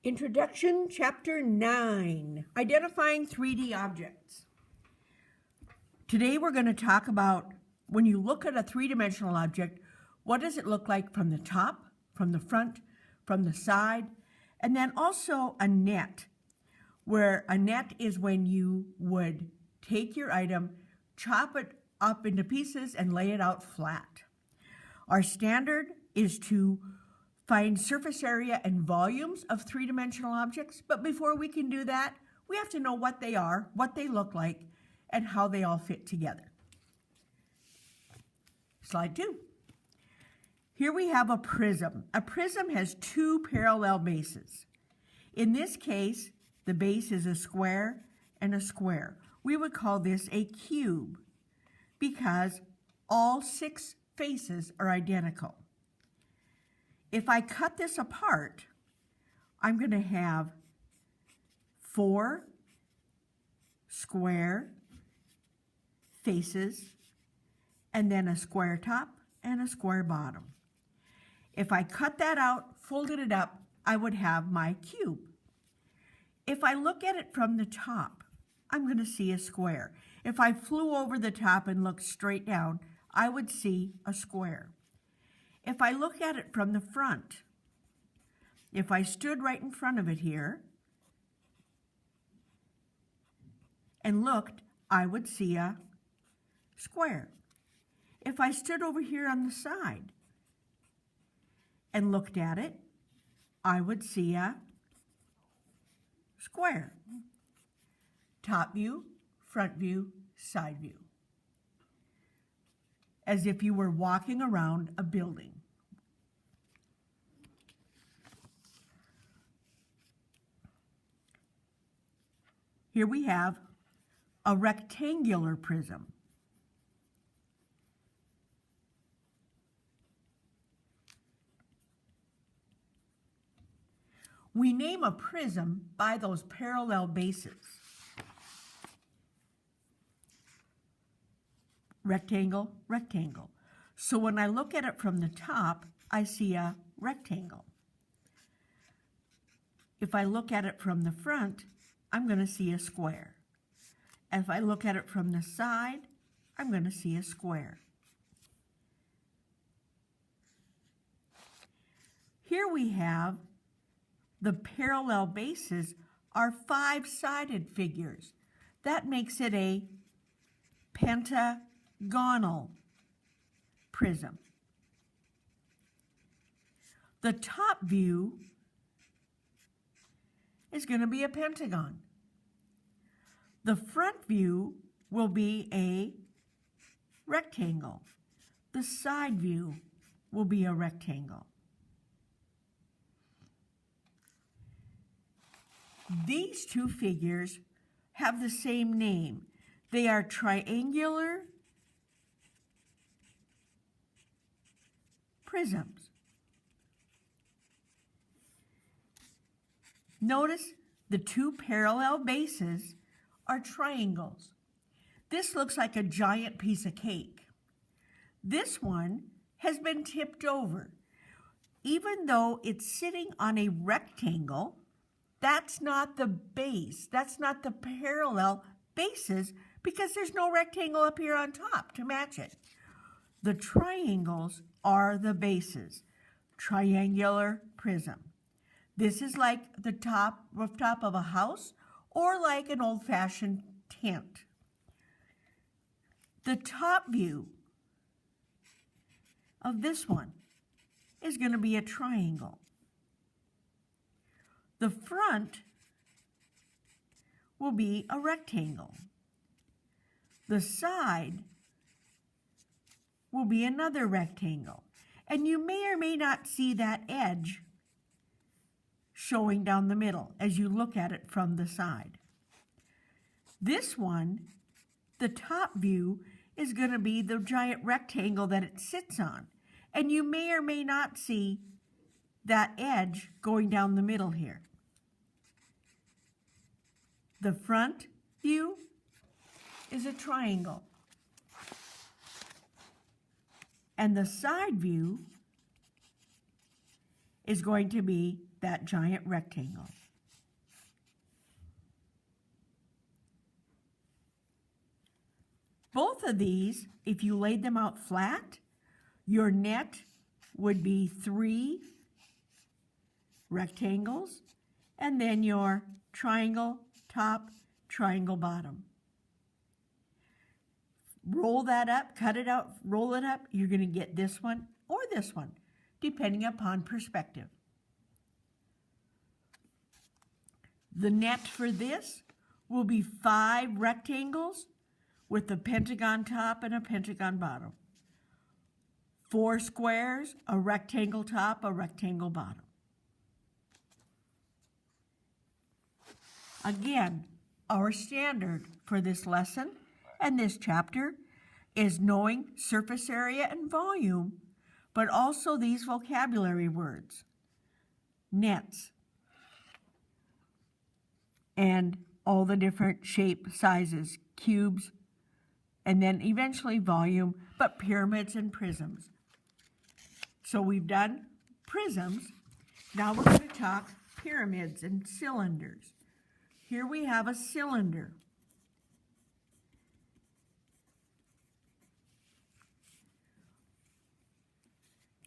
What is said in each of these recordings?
Introduction, Chapter 9, Identifying 3D Objects. Today we're going to talk about when you look at a three-dimensional object, what does it look like from the top, from the front, from the side, and then also a net, where a net is when you would take your item, chop it up into pieces, and lay it out flat. Our standard is to find surface area and volumes of three-dimensional objects, but before we can do that, we have to know what they are, what they look like, and how they all fit together. Slide 2. Here we have a prism. A prism has two parallel bases. In this case, the base is a square and a square. We would call this a cube because all 6 faces are identical. If I cut this apart, I'm going to have 4 square faces and then a square top and a square bottom. If I cut that out, folded it up, I would have my cube. If I look at it from the top, I'm going to see a square. If I flew over the top and looked straight down, I would see a square. If I look at it from the front, if I stood right in front of it here and looked, I would see a square. If I stood over here on the side and looked at it, I would see a square. Top view, front view, side view. As if you were walking around a building. Here we have a rectangular prism. We name a prism by those parallel bases. Rectangle, rectangle. So when I look at it from the top, I see a rectangle. If I look at it from the front, I'm going to see a square. If I look at it from the side, I'm going to see a square. Here we have the parallel bases are 5-sided figures. That makes it a pentagonal prism. The top view is going to be a pentagon. The front view will be a rectangle. The side view will be a rectangle. These two figures have the same name. They are triangular prisms. Notice the two parallel bases are triangles. This looks like a giant piece of cake. This one has been tipped over. Even though it's sitting on a rectangle, that's not the base. That's not the parallel bases because there's no rectangle up here on top to match it. The triangles are the bases. Triangular prism. This is like the rooftop of a house or like an old-fashioned tent. The top view of this one is going to be a triangle. The front will be a rectangle. The side will be another rectangle. And you may or may not see that edge showing down the middle as you look at it from the side. This one, the top view, is going to be the giant rectangle that it sits on. And you may or may not see that edge going down the middle here. The front view is a triangle. And the side view is going to be that giant rectangle. Both of these, if you laid them out flat, your net would be 3 rectangles, and then your triangle top, triangle bottom. Roll that up, cut it out, roll it up, you're going to get this one or this one, depending upon perspective. The net for this will be 5 rectangles with a pentagon top and a pentagon bottom. 4 squares, a rectangle top, a rectangle bottom. Again, our standard for this lesson and this chapter is knowing surface area and volume, but also these vocabulary words, nets, and all the different shape sizes, cubes, and then eventually volume, but pyramids and prisms. So we've done prisms. Now we're going to talk pyramids and cylinders. Here we have a cylinder.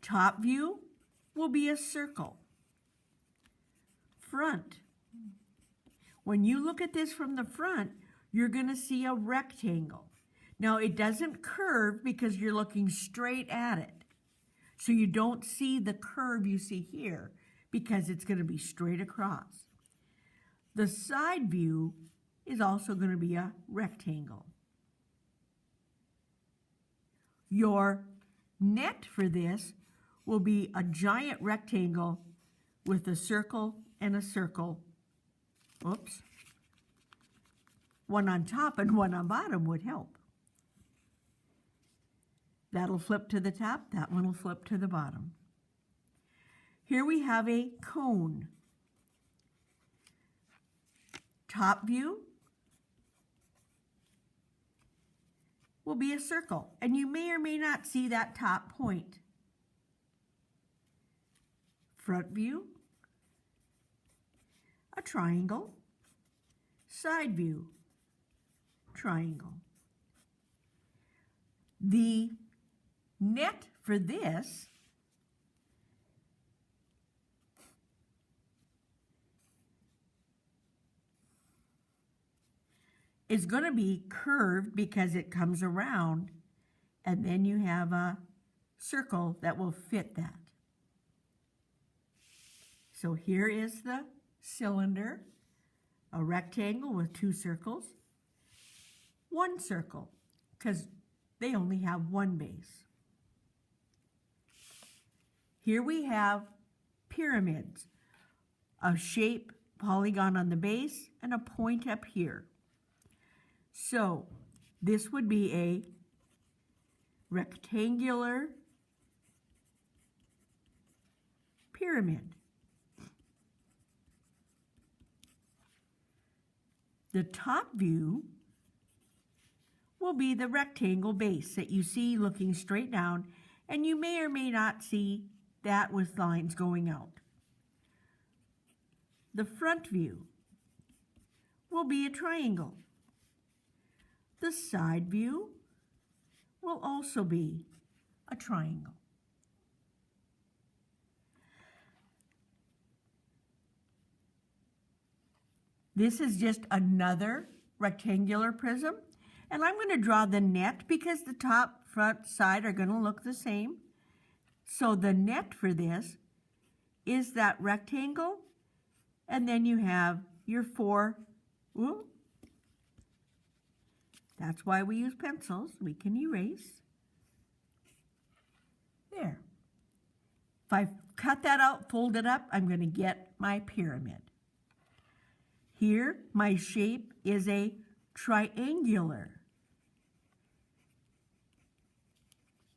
Top view will be a circle. Front. When you look at this from the front, you're going to see a rectangle. Now, it doesn't curve because you're looking straight at it. So you don't see the curve you see here because it's going to be straight across. The side view is also going to be a rectangle. Your net for this will be a giant rectangle with a circle and a circle. Oops. One on top and one on bottom would help. That'll flip to the top, that one will flip to the bottom. Here we have a cone. Top view will be a circle, and you may or may not see that top point. Front view, a triangle. Side view, triangle. The net for this is going to be curved because it comes around, and then you have a circle that will fit that. So here is the cylinder, a rectangle with 2 circles, 1 circle, because they only have 1 base. Here we have pyramids, a shape, polygon on the base, and a point up here. So this would be a rectangular pyramid. The top view will be the rectangle base that you see looking straight down, and you may or may not see that with lines going out. The front view will be a triangle. The side view will also be a triangle. This is just another rectangular prism, and I'm going to draw the net because the top, front, side are going to look the same. So the net for this is that rectangle, and then you have your 4. Ooh, that's why we use pencils. We can erase. There. If I cut that out, fold it up, I'm going to get my pyramid. Here, my shape is a triangular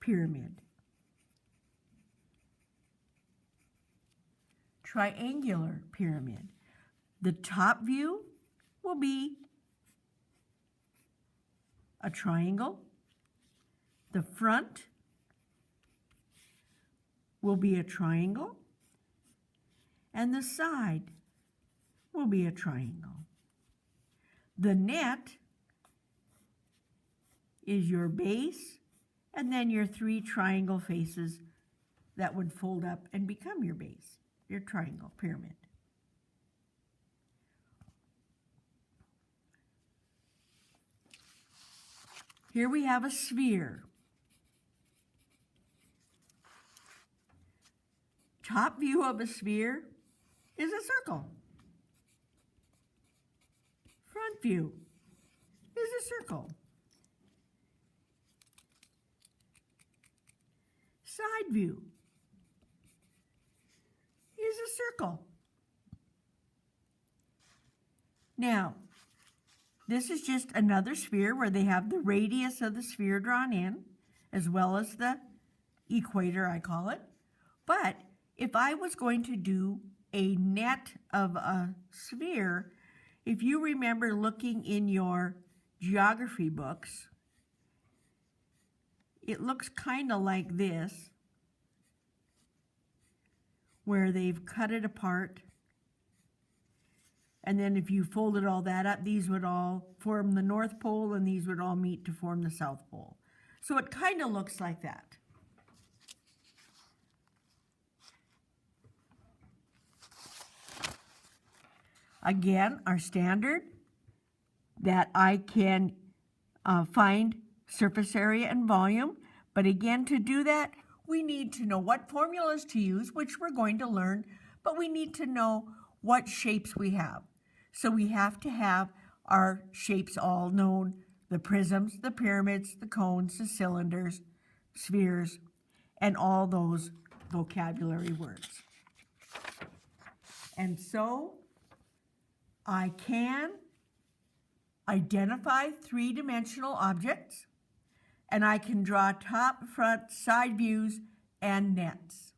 pyramid. Triangular pyramid. The top view will be a triangle. The front will be a triangle. and the side will be a triangle. The net is your base, and then your 3 triangle faces that would fold up and become your base, your triangle pyramid. Here we have a sphere. Top view of a sphere is a circle. Front view is a circle. Side view is a circle. Now, this is just another sphere where they have the radius of the sphere drawn in, as well as the equator, I call it. But if I was going to do a net of a sphere, if you remember looking in your geography books, it looks kind of like this, where they've cut it apart. And then if you folded all that up, these would all form the North Pole and these would all meet to form the South Pole. So it kind of looks like that. Again, our standard that I can find surface area and volume. But again, to do that, we need to know what formulas to use, which we're going to learn, but we need to know what shapes we have. So we have to have our shapes all known: the prisms, the pyramids, the cones, the cylinders, spheres, and all those vocabulary words. And so I can identify 3-dimensional objects, and I can draw top, front, side views, and nets.